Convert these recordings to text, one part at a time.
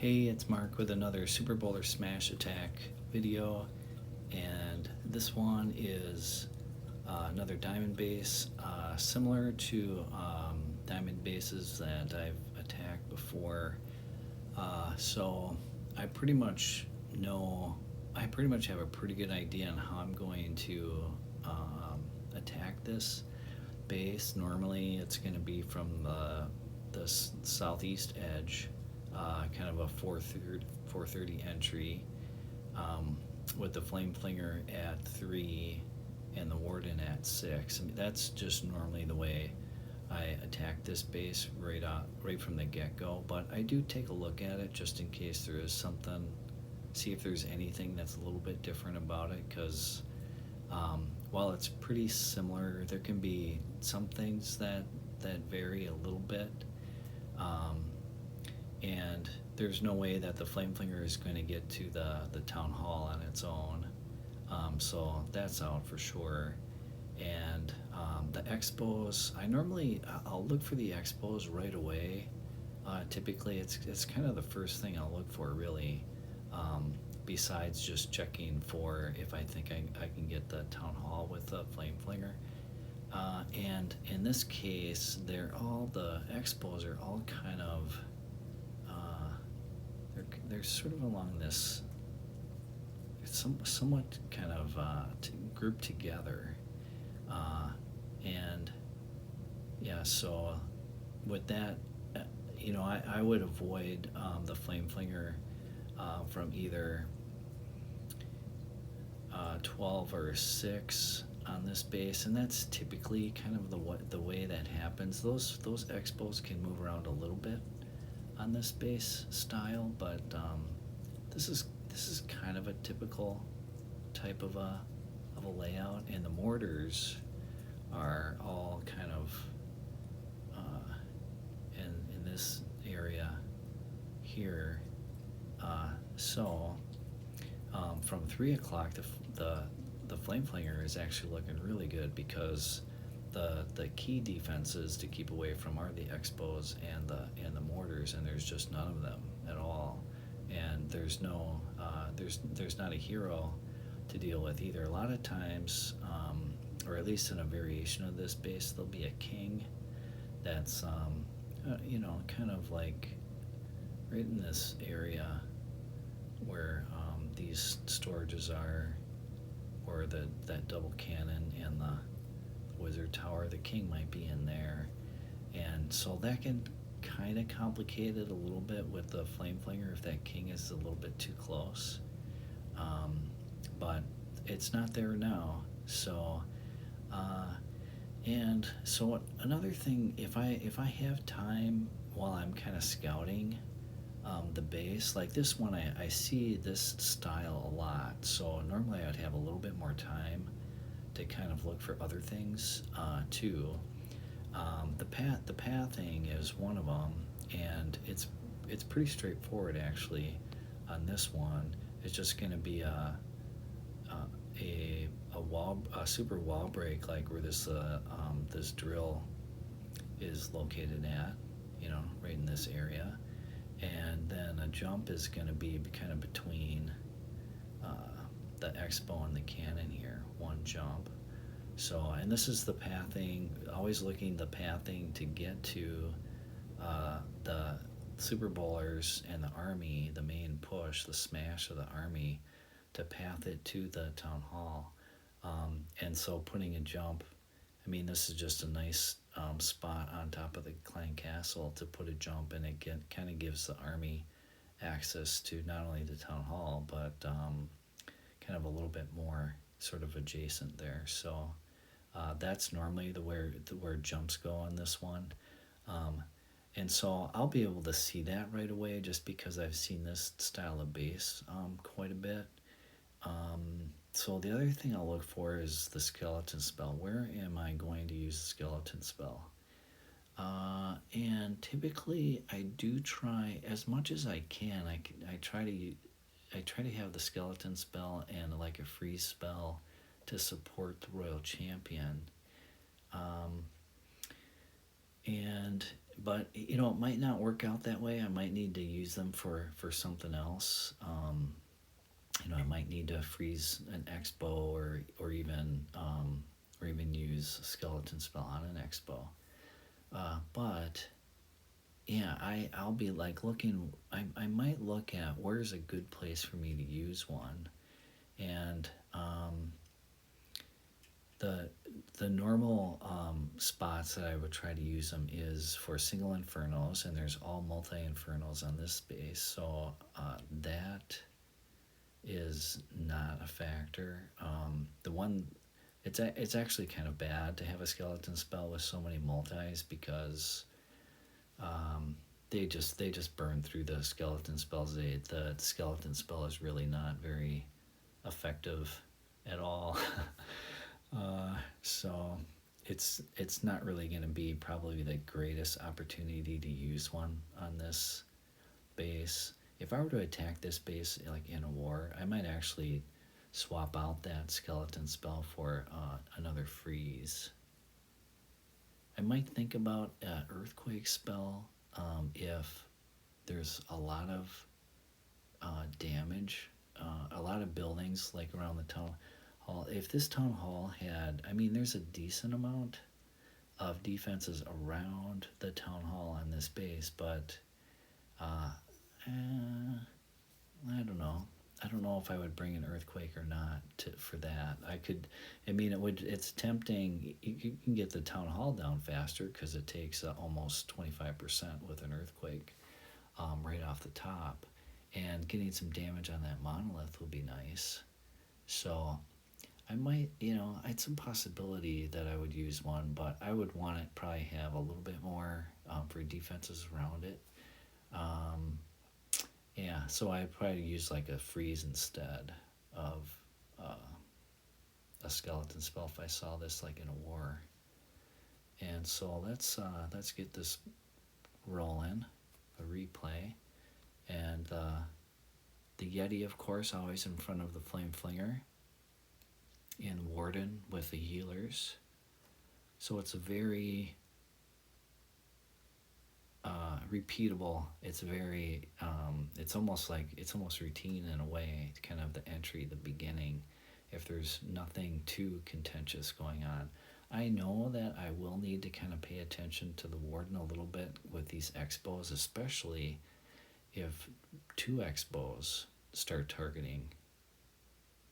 Hey, it's Mark with another Super Bowler Smash Attack video, and this one is another Diamond Base, similar to Diamond Bases that I've attacked before. So I pretty much have a pretty good idea on how I'm going to attack this base. Normally it's going to be from the southeast edge, kind of a 430 entry, with the Flame Flinger at 3 and the Warden at 6. I mean, that's just normally the way I attack this base right from the get-go, but I do take a look at it just in case there is something, see if there's anything that's a little bit different about it, because while it's pretty similar, there can be some things that vary a little bit, and there's no way that the Flame Flinger is going to get to the Town Hall on its own, so that's out for sure. And the expos, I'll look for the expos right away. Typically it's kind of the first thing I'll look for, really, besides just checking for if I think I can get the Town Hall with the Flame Flinger. And in this case, the expos are all kind of, they're sort of along this, somewhat kind of grouped together. And yeah, so with that, I would avoid the Flame Flinger from either 12 or 6 on this base, and that's typically kind of the way that happens. Those expos can move around a little bit on this base style, but this is kind of a typical type of a layout, and the mortars are all kind of in this area here. So from 3 o'clock, the Flame Flinger is actually looking really good, because the key defenses to keep away from are the expos and the mortars, and there's just none of them at all. And there's no there's not a hero to deal with either. A lot of times, or at least in a variation of this base, there'll be a king that's kind of like right in this area where these storages are, or that double cannon and the wizard tower. The king might be in there, and so that can kind of complicate it a little bit with the Flame Flinger if that king is a little bit too close. But it's not there now. So and so another thing, if I have time while I'm kind of scouting the base, like this one, I see this style a lot, so normally I'd have a little bit more time to kind of look for other things too. The pathing is one of them, and it's pretty straightforward actually. On this one, it's just going to be a super wall break, like where this drill is located at, right in this area, and then a jump is going to be kind of between the expo and the cannon here, one jump. So, and this is the pathing, always looking the pathing to get to the Super Bowlers and the army, the main push, the smash of the army, to path it to the Town Hall. And so putting a jump, I mean, this is just a nice spot on top of the clan castle to put a jump, and it kind of gives the army access to not only the Town Hall, but kind of a little bit more sort of adjacent there. So that's normally where jumps go on this one. And so I'll be able to see that right away, just because I've seen this style of base quite a bit. So the other thing I'll look for is the skeleton spell. Where am I going to use the skeleton spell? And typically I do try as much as I can. I try to have the skeleton spell and like a freeze spell to support the Royal Champion. And But you know, it might not work out that way. I might need to use them for something else. You know, I might need to freeze an expo or even use a skeleton spell on an expo. But yeah, I'll be like looking. I might look at where's a good place for me to use one, and the normal spots that I would try to use them is for single infernos, and there's all multi infernos on this base, so that is not a factor. The one it's actually kind of bad to have a skeleton spell with so many multis because they just burn through the skeleton spells. The skeleton spell is really not very effective at all. So it's not really going to be probably the greatest opportunity to use one on this base. If I were to attack this base like in a war, I might actually swap out that skeleton spell for another freeze. I might think about an earthquake spell if there's a lot of damage, a lot of buildings like around the town hall. If this town hall had, I mean, there's a decent amount of defenses around the town hall on this base, but I don't know. I don't know if I would bring an earthquake or not for that. I mean, it's tempting. You can get the town hall down faster because it takes almost 25% with an earthquake right off the top. And getting some damage on that monolith would be nice. So I might, it's a possibility that I would use one, but I would want it probably have a little bit more for defenses around it. Yeah, so I'd probably use like a freeze instead of a skeleton spell if I saw this like in a war. And so let's get this rolling, a replay, and the Yeti, of course, always in front of the Flame Flinger, and Warden with the healers. So it's a very repeatable. It's very it's almost routine in a way, kind of the entry, the beginning, if there's nothing too contentious going on. I know that I will need to kind of pay attention to the Warden a little bit with these expos, especially if two expos start targeting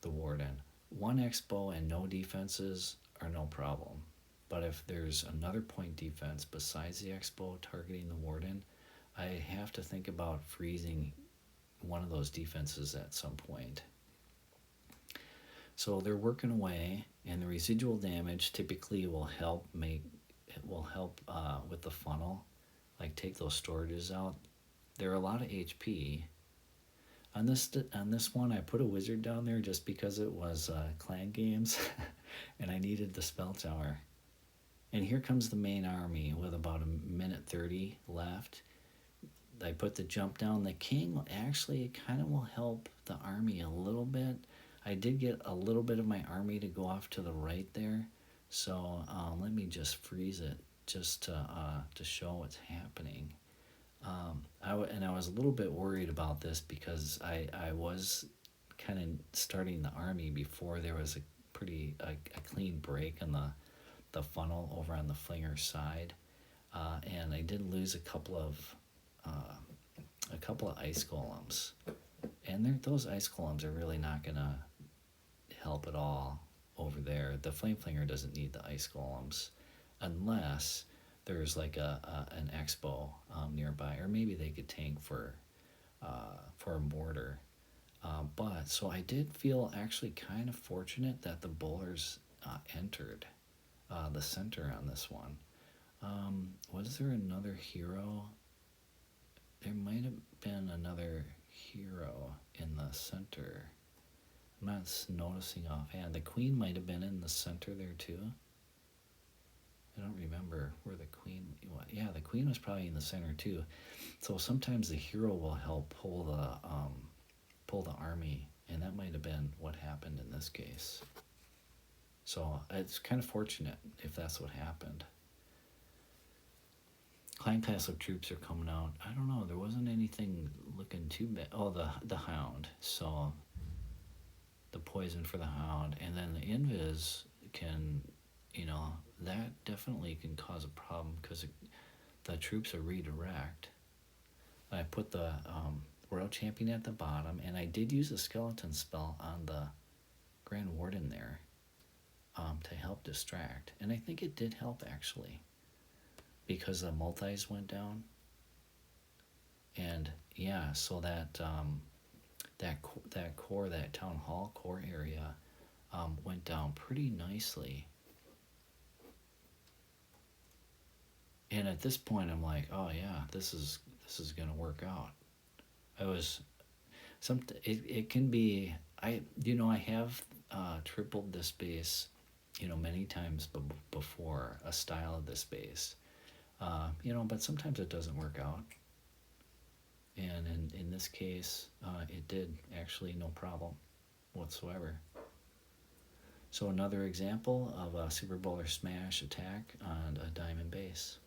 the Warden. One expo and no defenses are no problem. But if there's another point defense besides the expo targeting the Warden, I have to think about freezing one of those defenses at some point. So they're working away, and the residual damage typically will help with the funnel, like take those storages out. There are a lot of HP. On this one, I put a wizard down there just because it was clan games, and I needed the spell tower. And here comes the main army with about a minute 30 left. I put the jump down. The king actually kind of will help the army a little bit. I did get a little bit of my army to go off to the right there. So let me just freeze it just to show what's happening. I was a little bit worried about this because I was kind of starting the army before there was a clean break in the funnel over on the Flinger side, and I did lose a couple of ice golems, and those ice golems are really not gonna help at all over there. The Flame Flinger doesn't need the ice golems unless there's like an expo nearby, or maybe they could tank for a mortar. But so I did feel actually kind of fortunate that the bowlers entered the center on this one. Was there another hero? There might have been another hero in the center. I'm not noticing offhand. The queen might have been in the center there too. I don't remember where the queen. Yeah, the queen was probably in the center too. So sometimes the hero will help pull the army, and that might have been what happened in this case. So it's kind of fortunate if that's what happened. Clan Castle troops are coming out. I don't know. There wasn't anything looking too bad. Oh, the Hound. So the poison for the Hound, and then the Invis can, that definitely can cause a problem because the troops are redirect. I put the Royal Champion at the bottom, and I did use a skeleton spell on the Grand Warden there to help distract, and I think it did help actually, because the multis went down, and yeah, so that that town hall core area went down pretty nicely. And at this point, I'm like, oh yeah, this is gonna work out. It can be, I have tripled this base, many times before, a style of this base, but sometimes it doesn't work out. And in this case, it did actually, no problem whatsoever. So another example of a Super Bowler Smash attack on a Diamond Base.